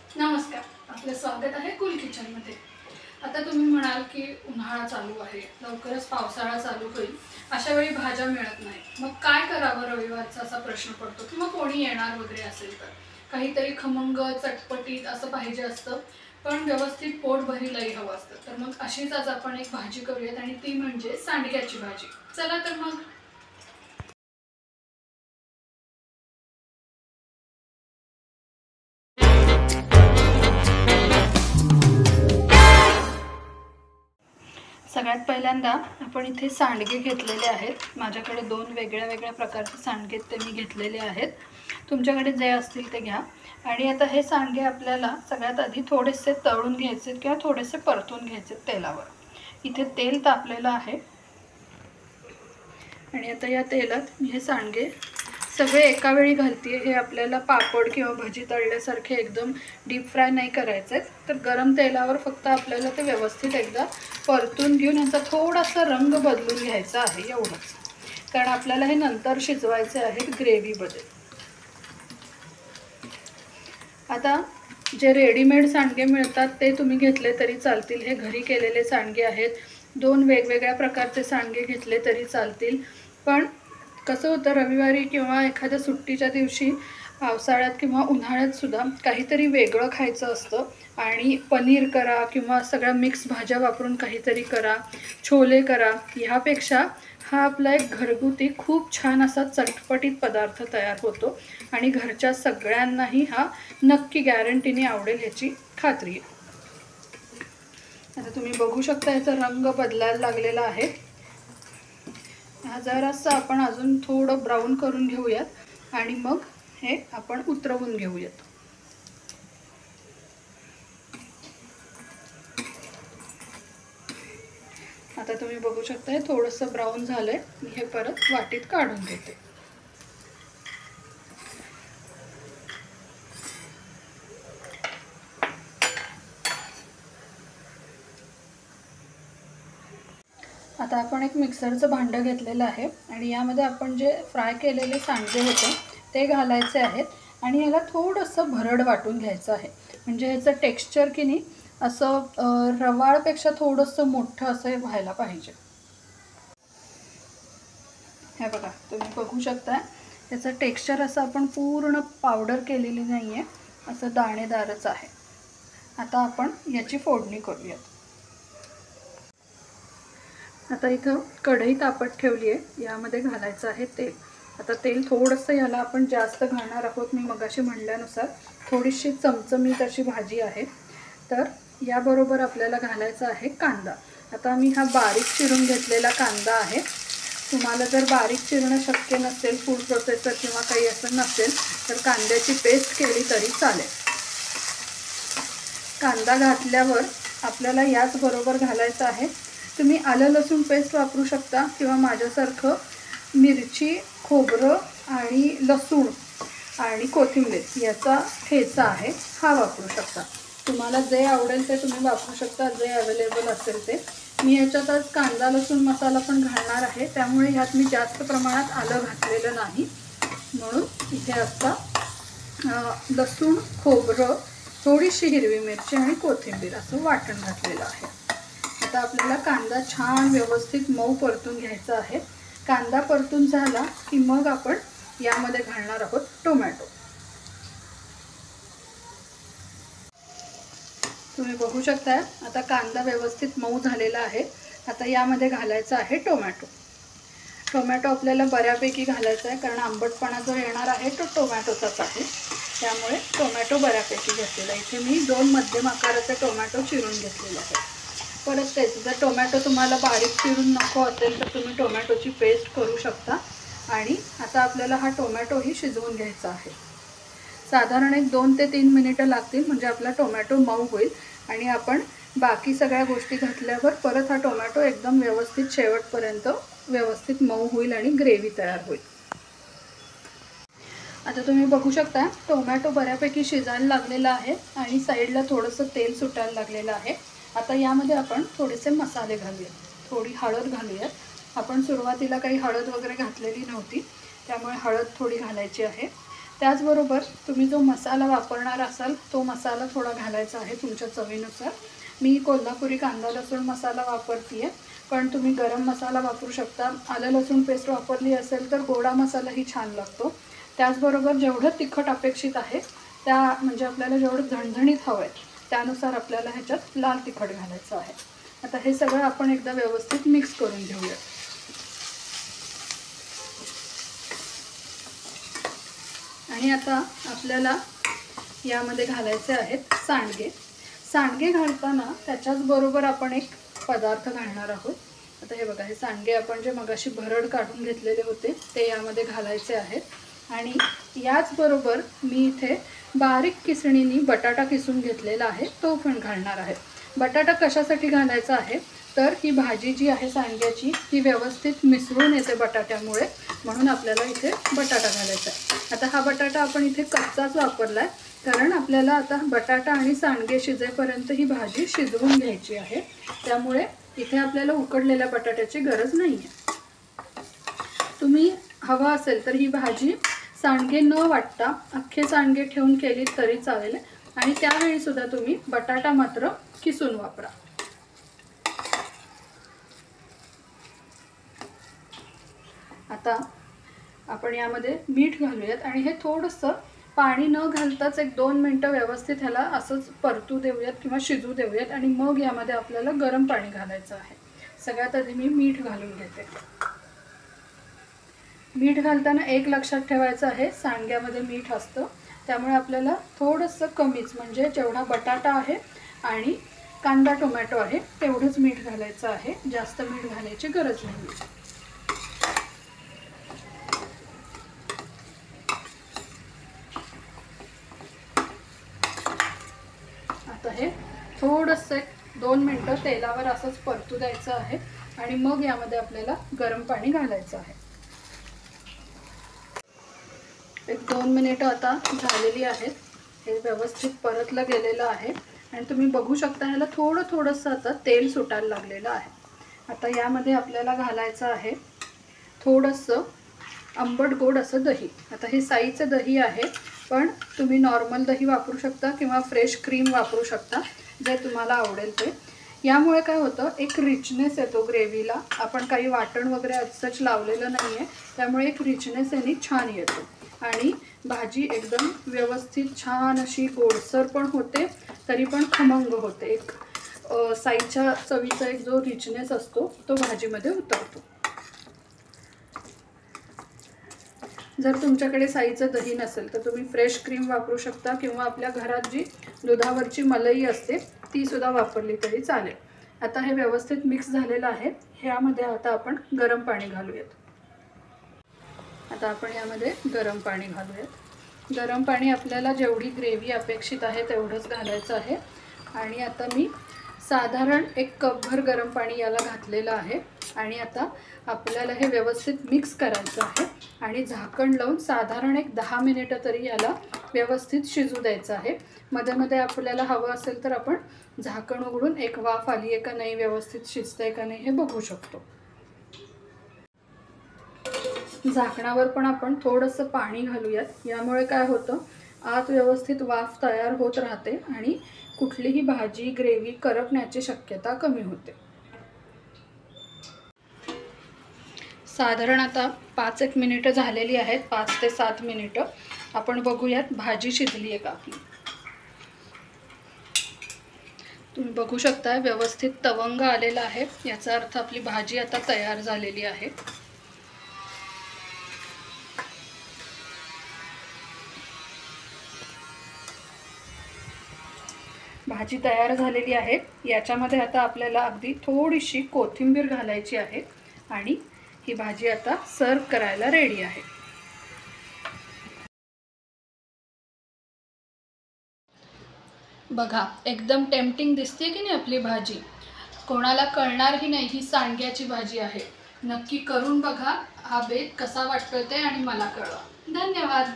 नमस्कार, आपले स्वागत आहे कूल किचनमध्ये। आता तुम्ही म्हणाल की उन्हाळा चालू आहे, लवकरच पावसाळा चालू होईल, अशा वेळी भाज्या मिळत नाही, मग काय करावं रविवारचा असा प्रश्न पडतो किंवा कोणी येणार वगैरे असेल तर काहीतरी खमंग चटपटीत असं पाहिजे असतं, पण व्यवस्थित पोट भरीलही हवं असतं। तर मग अशीच आज आपण एक भाजी करूयात आणि ती म्हणजे सांडग्याची भाजी। चला तर मग सगळ्यात पहिल्यांदा आपण इथे सांडगे घेतलेले आहेत। माझ्याकडे दोन वेगळ्या प्रकारचे सांडगे ते मी घेतलेले आहेत, तुमच्याकडे जे असतील ते घ्या। आणि आता हे सांडगे आपल्याला सगळ्यात आधी थोडेसे तळून घ्यायचे किंवा थोडेसे परतून घ्यायचे तेलावर। इथे तेल तापलेलं आहे आणि आता या तेलात मी हे सांडगे सगळे एका वेळी घालते। हे आपल्याला पापड किंवा भजी तळल्यासारखे एकदम डीप फ्राय नाही करायचे, तर गरम तेलावर फक्त आपल्याला ते व्यवस्थित एकदा परतून घेऊन याचा थोडासा रंग बदलून घ्यायचा आहे, एवढंच। कारण आपल्याला हे नंतर शिजवायचे आहेत ग्रेव्हीमध्ये। आता जे रेडीमेड सांडगे मिळतात ते तुम्ही घेतले तरी चालतील, हे घरी केलेले सांडगे आहेत। दोन वेगवेगळ्या प्रकारचे सांडगे घेतले तरी चालतील, पण कसं होतं रविवारी किंवा एखाद्या सुट्टीच्या दिवशी पावसाळ्यात किंवा उन्हाळ्यात सुद्धा काहीतरी वेगळं खायचं असतं आणि पनीर करा किंवा सगळ्या मिक्स भाज्या वापरून काहीतरी करा, छोले करा, ह्यापेक्षा हा आपला एक घरगुती खूप छान असा चटपटीत पदार्थ तयार होतो आणि घरच्या सगळ्यांनाही हा नक्की गॅरंटीने आवडेल ह्याची खात्री आहे। आता तुम्ही बघू शकता याचा रंग बदलायला लागलेला आहे। हा जरासा आपण अजून थोडं ब्राऊन करून घेऊयात आणि मग हे आपण उतरवून घेऊयात। आता तुम्ही बघू शकता हे थोडंसं ब्राऊन झालंय, मी हे परत वाटीत काढून घेते। आता आपण एक मिक्सरचं भांडं घेतलेलं आहे आणि यामध्ये आपण जे फ्राय केलेले सांडगे होते ते घालायचे आहेत आणि याला थोडंसं भरड वाटून घ्यायचं आहे, म्हणजे ह्याचं टेक्स्चर की नाही असं रवाळपेक्षा थोडंसं मोठं असं व्हायला पाहिजे। हे बघा, तुम्ही बघू शकता त्याचं टेक्स्चर असं आपण पूर्ण पावडर केलेली नाही आहे, असं दाणेदारच आहे। आता आपण याची फोडणी करूयात। आता इथं कढई तापत ठेवली आहे, यामध्ये घालायचं आहे तेल। आता तेल थोडंसं याला आपण जास्त घालणार आहोत, मी मगाशी म्हणल्यानुसार थोडीशी चमचमीत अशी भाजी आहे, तर याबरोबर आपल्याला घालायचा आहे कांदा। आता मी हा बारीक चिरून घेतलेला कांदा आहे, तुम्हाला जर बारीक चिरणं शक्य नसेल, फूड प्रोसेसर किंवा काही असं नसेल तर कांद्याची पेस्ट केली तरी चालेल। कांदा घातल्यावर आपल्याला याच बरोबर घालायचं आहे, तुम्ही आलं लसूण पेस्ट वापरू शकता किंवा माझ्यासारखं मिरची, खोबरं आणि लसूण आणि कोथिंबीर याचा ठेचा आहे हा वापरू शकता। तुम्हाला जे आवडेल ते तुम्ही वापरू शकता, जे अवेलेबल असेल ते। मी ह्याच्यात आज कांदा लसूण मसाला पण घालणार आहे, त्यामुळे ह्यात मी जास्त प्रमाणात आलं घातलेलं नाही, म्हणून इथे आता लसूण, खोबरं, थोडीशी हिरवी मिरची आणि कोथिंबीर असं वाटण घातलेलं आहे। आता आपल्याला कांदा छान व्यवस्थित मऊ परतून घ्यायचा आहे। कांदा परतून झाला की मग आपण यामध्ये घालणार आहोत टोमॅटो। तुम्ही बघू शकता आता कांदा व्यवस्थित मऊ झालेला आहे। आता यामध्ये घालायचं आहे टोमॅटो। टोमॅटो आपल्याला बऱ्यापैकी घालायचा आहे, कारण आंबटपणा जो येणार आहे तो टोमॅटोचाच आहे, त्यामुळे टोमॅटो बऱ्यापैकी घेतलेला आहे। इथे मी 2 मध्यम आकाराचे टोमॅटो चिरून घेतलेले आहेत। परत तेच, जर टोमॅटो तुम्हाला बारीक चिरून नको असेल तर तुम्ही टोमॅटोची पेस्ट करू शकता। आणि आता आपल्याला हा टोमॅटोही शिजवून घ्यायचा आहे। साधारण एक 2 ते 3 मिनिटं लागतील, म्हणजे आपला टोमॅटो मऊ होईल आणि आपण बाकी सगळ्या गोष्टी घातल्यावर परत हा टोमॅटो एकदम व्यवस्थित शेवटपर्यंत व्यवस्थित मऊ होईल आणि ग्रेव्ही तयार होईल। आता तुम्ही बघू शकता टोमॅटो बऱ्यापैकी शिजायला लागलेला आहे आणि साईडला थोडंसं तेल सुटायला लागलेलं आहे। आता यामध्ये आपण थोडेसे मसाले घालूया, थोडी हळद घालूयात। आपण सुरुवातीला काही हळद वगैरे घातलेली नव्हती, त्यामुळे हळद थोडी घालायची आहे। त्याचबरोबर तुम्ही जो मसाला वापरणार असाल तो मसाला थोडा घालायचा आहे तुमच्या चवीनुसार. मी कोल्हापुरी कांदा लसूण मसाला वापरते आहे, पण तुम्ही गरम मसाला वापरू शकता. आलं लसूण पेस्ट वापरली असेल तर गोडा मसालाही छान लागतो. त्याचबरोबर जेवढं तिखट अपेक्षित आहे त्या म्हणजे आपल्याला जेवढं झणझणीत हवं आहे त्यानुसार आपल्याला ह्याच्यात लाल तिखट घालायचं आहे. आता हे सगळं आपण एकदा व्यवस्थित मिक्स करून घेऊया. आणि आता आपल्याला यामध्ये घालायचे आहेत सांडगे. सांडगे घालताना त्याच्याच बरोबर आपण एक पदार्थ घालणार आहोत. आता हे बघा, हे सांडगे आपण जे मगाशी भरड काढून घेतलेले होते ते यामध्ये घालायचे आहेत. आणि याचबरोबर मी इथे बारीक किसणीने बटाटा किसून घेतलेला आहे तो पण घालणार आहे. बटाटा कशासाठी घालायचा आहे तर ही भाजी जी आहे सांडग्याची ती व्यवस्थित मिसळून येते बटाट्यामुळे, म्हणून आपल्याला इथे बटाटा घालायचा आहे. आता हा बटाटा आपण इथे कच्चाच वापरला आहे कारण आपल्याला आता बटाटा आणि सांडगे शिजेपर्यंत ही भाजी शिजवून घ्यायची आहे. त्यामुळे इथे आपल्याला उकडलेल्या बटाट्याची गरज नाही आहे. तुम्ही हवा असेल तर ही भाजी सांडगे न वाटता अख्खे सांडगे ठेवून केली तरी चालेल आणि त्यावेळी सुद्धा तुम्ही बटाटा मात्र किसून वापरा. आता आपण यामध्ये मीठ घालूयात आणि हे थोडंसं पाणी न घालताच एक 2 मिनिटं व्यवस्थित ह्याला असंच परतू देऊयात किंवा शिजू देऊयात. आणि मग यामध्ये आपल्याला गरम पाणी घालायचं आहे. सगळ्यात आधी मी मीठ घालून घेते. मीठ घालताना एक लक्षात ठेवायचं आहे, सांडग्यामध्ये मीठ असतं त्यामुळे आपल्याला थोडंसं कमीच म्हणजे जेवढा बटाटा आहे आणि कांदा टोमॅटो आहे तेवढंच मीठ घालायचं आहे. जास्त मीठ घालायची गरज नाही. आता हे थोडंसं 2 मिनिटं तेलावर असंच परतू द्यायचं आहे आणि मग यामध्ये आपल्याला गरम पाणी घालायचं आहे. एक 2 मिनिटं आता झालेली आहेत. हे व्यवस्थित परतलं गेलेलं आहे आणि तुम्ही बघू शकता ह्याला थोडंसं आता तेल सुटायला लागलेलं आहे. आता यामध्ये आपल्याला घालायचं आहे थोडंसं आंबट गोड असं दही. आता हे साईचं दही आहे, पण तुम्ही नॉर्मल दही वापरू शकता किंवा फ्रेश क्रीम वापरू शकता, जे तुम्हाला आवडेल ते. यामुळे काय होतं, एक रिचनेस येतो ग्रेव्हीला. आपण काही वाटण वगैरे असंच लावलेलं नाही आहे त्यामुळे एक रिचनेस याने छान येतो आणि भाजी एकदम व्यवस्थित छान अशी गोडसर पण होते तरी पण खमंग होते. एक साईच्या चवीचा एक जो रिचनेस असतो तो भाजीमध्ये उतरतो. जर तुमच्याकडे साईचं दही नसेल तर तुम्ही फ्रेश क्रीम वापरू शकता किंवा आपल्या घरात जी दुधावरची मलाई असते ती सुद्धा वापरली तरी चालेल. आता हे व्यवस्थित मिक्स झालेलं आहे. ह्यामध्ये आता आपण गरम पाणी घालूयात. आता आपण यामध्ये गरम पाणी घालूयात. गरम पाणी आपल्याला जेवढी ग्रेव्ही अपेक्षित आहे तेवढंच घालायचं आहे. आणि आता मी साधारण 1 कपभर गरम पाणी याला घातलेलं आहे. आणि आता आपल्याला हे व्यवस्थित मिक्स करायचं आहे आणि झाकण लावून साधारण एक 10 मिनिटं तरी याला व्यवस्थित शिजू द्यायचं आहे. मध्ये मध्ये आपल्याला हवं असेल तर आपण झाकण उघडून एक वाफ आली आहे का नाही, व्यवस्थित शिजतंय का नाही हे बघू शकतो. झाकणावर पण आपण थोडंसं पाणी घालूयात. यामुळे काय होतं, आत व्यवस्थित वाफ तयार होत राहते आणि कुठलीही भाजी ग्रेव्ही करपण्याची शक्यता कमी होते. साधारण आता 5-1 मिनिटं झालेली आहेत, 5 ते 7 मिनिटं. आपण बघूयात भाजी शिजली आहे का आपली. तुम्ही बघू शकता व्यवस्थित तवंग आलेला आहे, याचा अर्थ आपली भाजी आता तयार झालेली आहे. भाजी तयार झालेली आहे. याच्यामध्ये आता आपल्याला अगदी थोडीशी कोथिंबीर घालायची आहे आणि ही भाजी आता सर्व करायला रेडी आहे. बघा, एकदम टेम्पटिंग दिसते की नाही आपली भाजी. कोणाला कळणारही नाही ही सांडग्याची भाजी आहे. नक्की करून बघा. हा बेत कसा वाटतोय ते आणि मला कळवा. धन्यवाद.